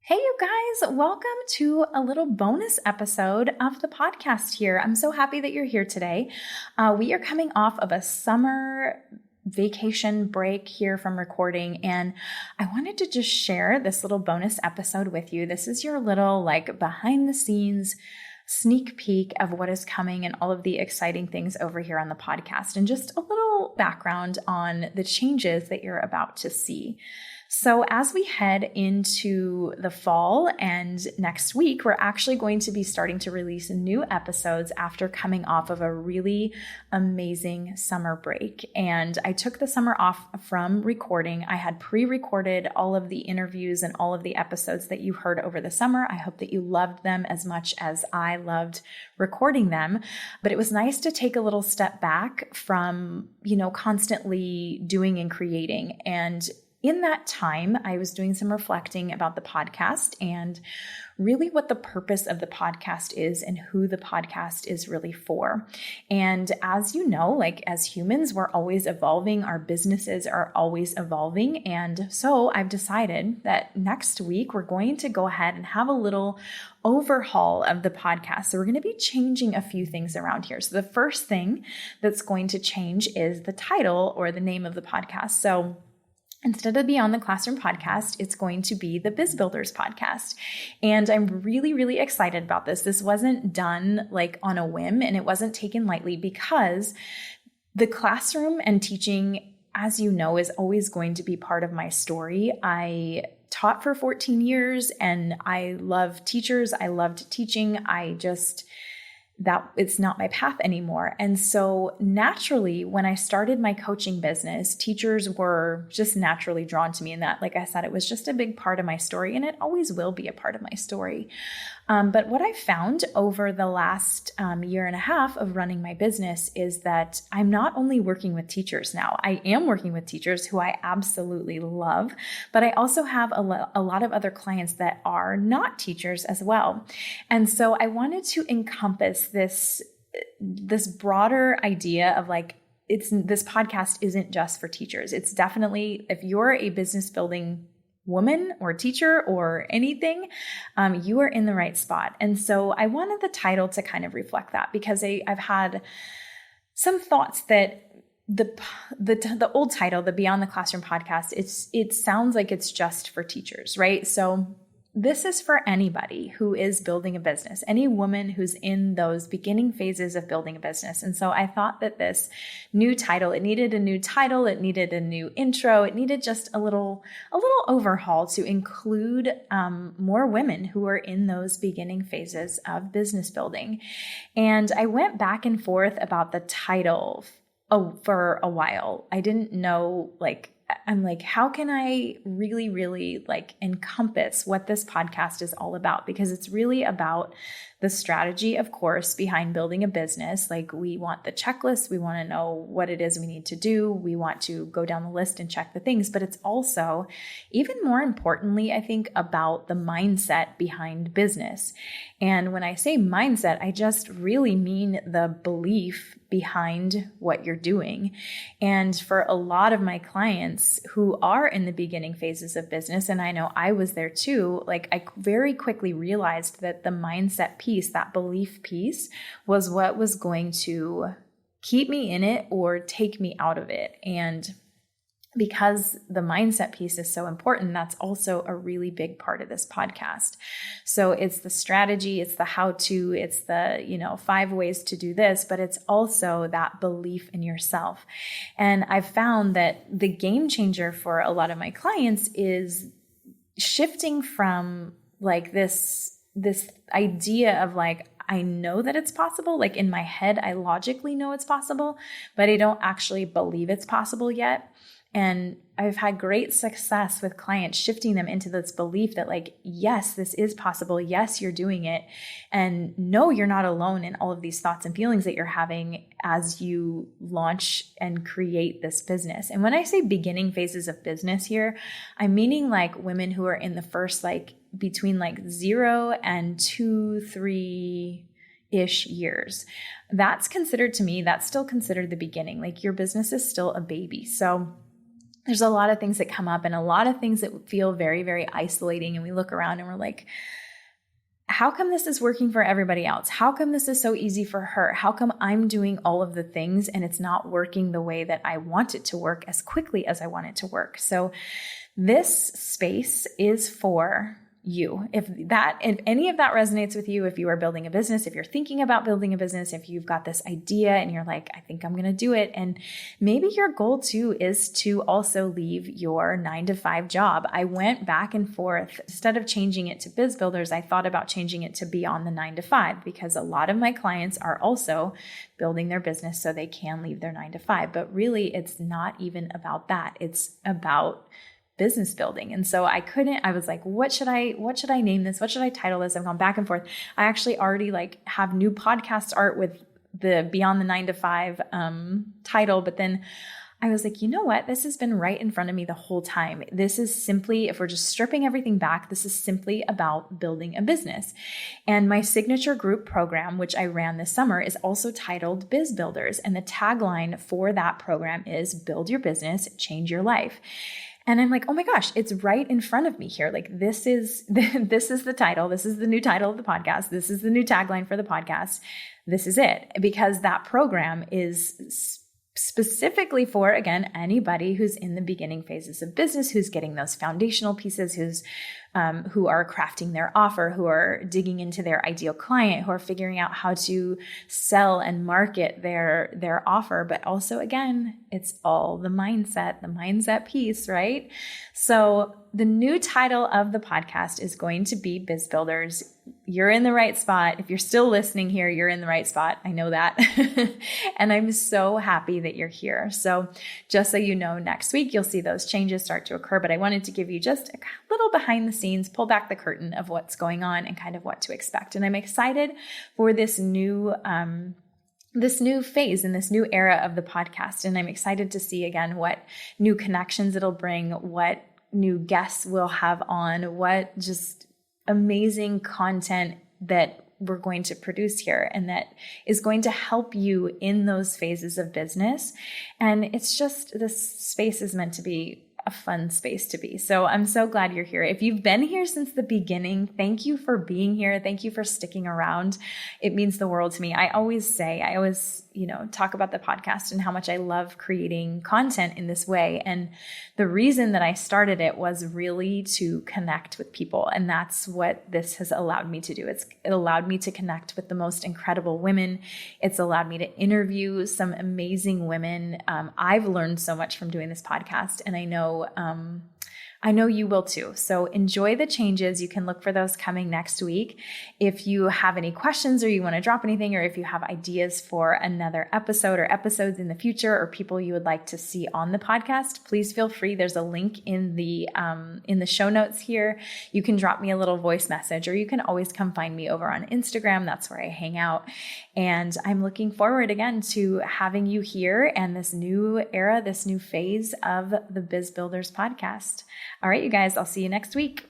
Hey, you guys, welcome to a little bonus episode of the podcast here. I'm so happy that you're here today. We are coming off of a summer vacation break here from recording, and I wanted to just share this little bonus episode with you. This is your little behind the scenes sneak peek of what is coming and all of the exciting things over here on the podcast, and just a little background on the changes that you're about to see. So as we head into the fall and next week, we're actually going to be starting to release new episodes after coming off of a really amazing summer break. And I took the summer off from recording. I had pre-recorded all of the interviews and all of the episodes that you heard over the summer. I hope that you loved them as much as I loved recording them. But it was nice to take a little step back from, constantly doing and creating. And in that time, I was doing some reflecting about the podcast and really what the purpose of the podcast is and who the podcast is really for. And as you know, as humans, we're always evolving. Our businesses are always evolving. And so I've decided that next week, we're going to go ahead and have a little overhaul of the podcast. So we're going to be changing a few things around here. So the first thing that's going to change is the title or the name of the podcast. So instead of Beyond the Classroom podcast, it's going to be the Biz Builders podcast. And I'm really, really excited about this. This wasn't done on a whim, and it wasn't taken lightly, because the classroom and teaching, as you know, is always going to be part of my story. I taught for 14 years and I love teachers. I loved teaching. That it's not my path anymore. And so naturally, when I started my coaching business, teachers were just naturally drawn to me. And that, like I said, it was just a big part of my story, and it always will be a part of my story. But what I found over the last year and a half of running my business is that I'm not only working with teachers now. I am working with teachers who I absolutely love, but I also have a lot of other clients that are not teachers as well. And so I wanted to encompass this broader idea of this podcast isn't just for teachers. It's definitely, if you're a business building woman or teacher or anything, you are in the right spot. And so I wanted the title to kind of reflect that, because I've had some thoughts that the old title, the Beyond the Classroom podcast, it sounds like it's just for teachers, right? So this is for anybody who is building a business, any woman who's in those beginning phases of building a business. And so I thought that this new title, it needed a new title, it needed a new intro, it needed just a little overhaul to include more women who are in those beginning phases of business building. And I went back and forth about the title for a while. I didn't know, I'm how can I really, really encompass what this podcast is all about? Because it's really about the strategy, of course, behind building a business. We want the checklist. We want to know what it is we need to do. We want to go down the list and check the things, but it's also, even more importantly, I think, about the mindset behind business. And when I say mindset, I just really mean the belief behind what you're doing. And for a lot of my clients who are in the beginning phases of business, and I know I was there too, I very quickly realized that the mindset piece, that belief piece, was what was going to keep me in it or take me out of it. And because the mindset piece is so important, that's also a really big part of this podcast. So it's the strategy, it's the how-to, it's the, 5 ways to do this, but it's also that belief in yourself. And I've found that the game changer for a lot of my clients is shifting from this idea of I know that it's possible. In my head, I logically know it's possible, but I don't actually believe it's possible yet. And I've had great success with clients shifting them into this belief that yes, this is possible. Yes, you're doing it. And no, you're not alone in all of these thoughts and feelings that you're having as you launch and create this business. And when I say beginning phases of business here, I'm meaning women who are in the first, between 0 and 2, 3-ish years. That's still considered the beginning. Your business is still a baby. So there's a lot of things that come up and a lot of things that feel very, very isolating. And we look around and we're like, how come this is working for everybody else? How come this is so easy for her? How come I'm doing all of the things and it's not working the way that I want it to work as quickly as I want it to work? So this space is for you. If any of that resonates with you, if you are building a business, if you're thinking about building a business, if you've got this idea and you're like, I think I'm going to do it. And maybe your goal too is to also leave your 9-to-5 job. I went back and forth. Instead of changing it to Biz Builders, I thought about changing it to Beyond the 9-to-5 because a lot of my clients are also building their business so they can leave their 9-to-5. But really, it's not even about that. It's about business building. And so I was like, what should I name this? What should I title this? I've gone back and forth. I actually already have new podcast art with the Beyond the 9-to-5 title. But then I was like, you know what? This has been right in front of me the whole time. This is simply, if we're just stripping everything back, this is simply about building a business. And my signature group program, which I ran this summer, is also titled Biz Builders. And the tagline for that program is build your business, change your life. And I'm like, oh my gosh, it's right in front of me here. Like this is the title. This is the new title of the podcast. This is the new tagline for the podcast. This is it. Because that program is specifically for, again, anybody who's in the beginning phases of business, who's getting those foundational pieces, who are crafting their offer, who are digging into their ideal client, who are figuring out how to sell and market their offer. But also, again, it's all the mindset piece, right? So the new title of the podcast is going to be Biz Builders. You're in the right spot. If you're still listening here, you're in the right spot. I know that. And I'm so happy that you're here. So just so you know, next week, you'll see those changes start to occur. But I wanted to give you just a little behind the scenes, pull back the curtain of what's going on and kind of what to expect. And I'm excited for this new phase and this new era of the podcast. And I'm excited to see again what new connections it'll bring, what new guests we'll have on, what just amazing content that we're going to produce here and that is going to help you in those phases of business. And it's just, this space is meant to be a fun space to be. So I'm so glad you're here. If you've been here since the beginning, thank you for being here. Thank you for sticking around. It means the world to me. I always talk about the podcast and how much I love creating content in this way. And the reason that I started it was really to connect with people. And that's what this has allowed me to do. It allowed me to connect with the most incredible women. It's allowed me to interview some amazing women. I've learned so much from doing this podcast, and I know you will too. So enjoy the changes. You can look for those coming next week. If you have any questions or you want to drop anything, or if you have ideas for another episode or episodes in the future or people you would like to see on the podcast, please feel free. There's a link in the show notes here. You can drop me a little voice message, or you can always come find me over on Instagram. That's where I hang out. And I'm looking forward again to having you here and this new era, this new phase of the Biz Builders podcast. All right, you guys, I'll see you next week.